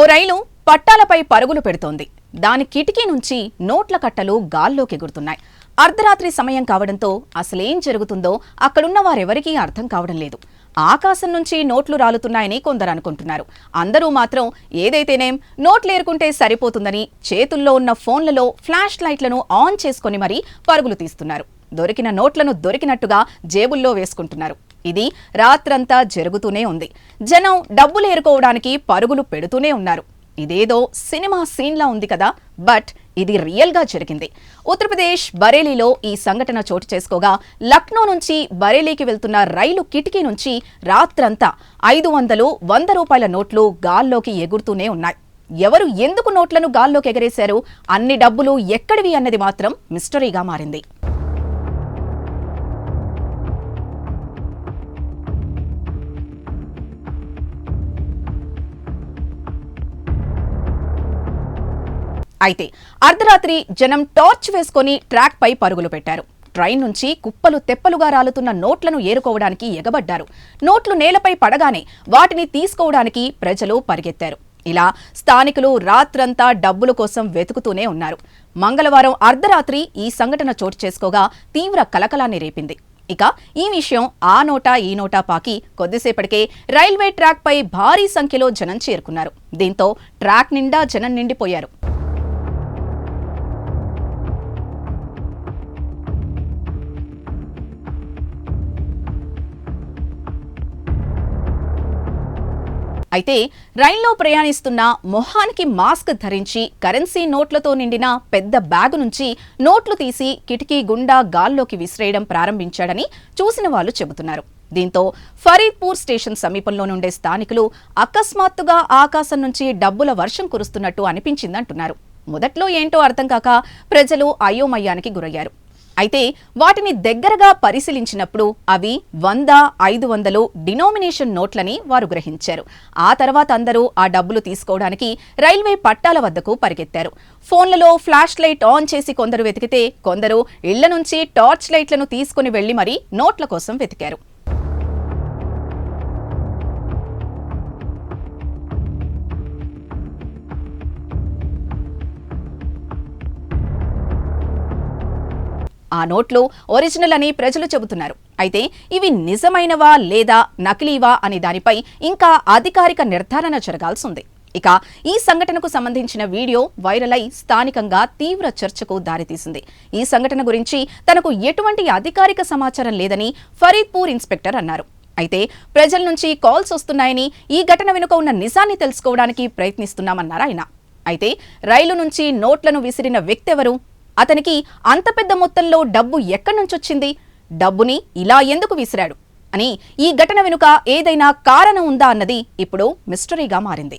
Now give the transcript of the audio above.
ఓ రైలు పట్టాలపై పరుగులు పెడుతోంది. దాని కిటికీ నుంచి నోట్ల కట్టలు గాల్లోకి ఎగురుతున్నాయి. అర్ధరాత్రి సమయం కావడంతో అసలేం జరుగుతుందో అక్కడున్న వారెవరికీ అర్థం కావడం లేదు. ఆకాశం నుంచి నోట్లు రాలుతున్నాయని కొందరు అనుకుంటున్నారు. అందరూ మాత్రం ఏదైతేనేం నోట్లేరుకుంటే సరిపోతుందని చేతుల్లో ఉన్న ఫోన్లలో ఫ్లాష్ లైట్లను ఆన్ చేసుకుని మరీ పరుగులు తీస్తున్నారు. దొరికిన నోట్లను దొరికినట్టుగా జేబుల్లో వేసుకుంటున్నారు. ఇది రాత్రంతా జరుగుతూనే ఉంది. జనం డబ్బులు ఏరుకోవడానికి పరుగులు పెడుతూనే ఉన్నారు. ఇదేదో సినిమా సీన్లా ఉంది కదా, బట్ ఇది రియల్ గా జరిగింది. ఉత్తరప్రదేశ్ బరేలీలో ఈ సంఘటన చోటు చేసుకోగా, లక్నో నుంచి బరేలీకి వెళ్తున్న రైలు కిటికీ నుంచి రాత్రంతా 500, 100 రూపాయల నోట్లు గాల్లోకి ఎగురుతూనే ఉన్నాయి. ఎవరు ఎందుకు నోట్లను గాల్లోకి ఎగరేశారు, అన్ని డబ్బులు ఎక్కడివి అన్నది మాత్రం మిస్టరీగా మారింది. అయితే అర్ధరాత్రి జనం టార్చ్ వేసుకుని ట్రాక్ పై పరుగులు పెట్టారు. ట్రైన్ నుంచి కుప్పలు తెప్పలుగా రాలుతున్న నోట్లను ఏరుకోవడానికి ఎగబడ్డారు. నోట్లు నేలపై పడగానే వాటిని తీసుకోవడానికి ప్రజలు పరిగెత్తారు. ఇలా స్థానికులు రాత్రంతా డబ్బుల కోసం వెతుకుతూనే ఉన్నారు. మంగళవారం అర్ధరాత్రి ఈ సంఘటన చోటు చేసుకోగా తీవ్ర కలకలాన్ని రేపింది. ఇక ఈ విషయం ఆ నోటా ఈ నోటా పాకి కొద్దిసేపటికే రైల్వే ట్రాక్ పై భారీ సంఖ్యలో జనం చేరుకున్నారు. దీంతో ట్రాక్ నిండా జనం నిండిపోయారు. అయితే రైల్లో ప్రయాణిస్తున్న మొహానికి మాస్క్ ధరించి కరెన్సీ నోట్లతో నిండిన పెద్ద బ్యాగు నుంచి నోట్లు తీసి కిటికీ గుండా గాల్లోకి విసిరేయడం ప్రారంభించాడని చూసిన వాళ్ళు చెబుతున్నారు. దీంతో ఫరీద్పూర్ స్టేషన్ సమీపంలో నుండే స్థానికులు అకస్మాత్తుగా ఆకాశం నుంచి డబ్బుల వర్షం కురుస్తున్నట్టు అనిపించిందంటున్నారు. మొదట్లో ఏంటో అర్థం కాక ప్రజలు అయోమయానికి గురయ్యారు. అయితే వాటిని దగ్గరగా పరిశీలించినప్పుడు అవి 100, 500 డినోమినేషన్ నోట్లని వారు గ్రహించారు. ఆ తర్వాత అందరూ ఆ డబ్బులు తీసుకోవడానికి రైల్వే పట్టాల వద్దకు పరిగెత్తారు. ఫోన్లలో ఫ్లాష్ లైట్ ఆన్ చేసి కొందరు వెతికితే, కొందరు ఇళ్ల నుంచి టార్చ్ లైట్లను తీసుకుని వెళ్లి మరీ నోట్ల కోసం వెతికారు. ఆ నోట్లు ఒరిజినల్ అని ప్రజలు చెబుతున్నారు. అయితే ఇవి నిజమైనవా లేదా నకిలీవా అనే దానిపై ఇంకా అధికారిక నిర్ధారణ జరగాల్సి ఉంది. ఇక ఈ సంఘటనకు సంబంధించిన వీడియో వైరల్ అయి స్థానికంగా తీవ్ర చర్చకు దారితీసింది. ఈ సంఘటన గురించి తనకు ఎటువంటి అధికారిక సమాచారం లేదని ఫరీద్పూర్ ఇన్స్పెక్టర్ అన్నారు. అయితే ప్రజల నుంచి కాల్స్ వస్తున్నాయని, ఈ ఘటన వెనుక ఉన్న నిజాన్ని తెలుసుకోవడానికి ప్రయత్నిస్తున్నామన్నారు ఆయన. అయితే రైలు నుంచి నోట్లను విసిరిన వ్యక్తి ఎవరు, అతనికి అంత పెద్ద మొత్తంలో డబ్బు ఎక్కడి నుంచొచ్చింది, డబ్బుని ఇలా ఎందుకు విసిరాడు అని, ఈ ఘటన వెనుక ఏదైనా కారణం ఉందా అన్నది ఇప్పుడు మిస్టరీగా మారింది.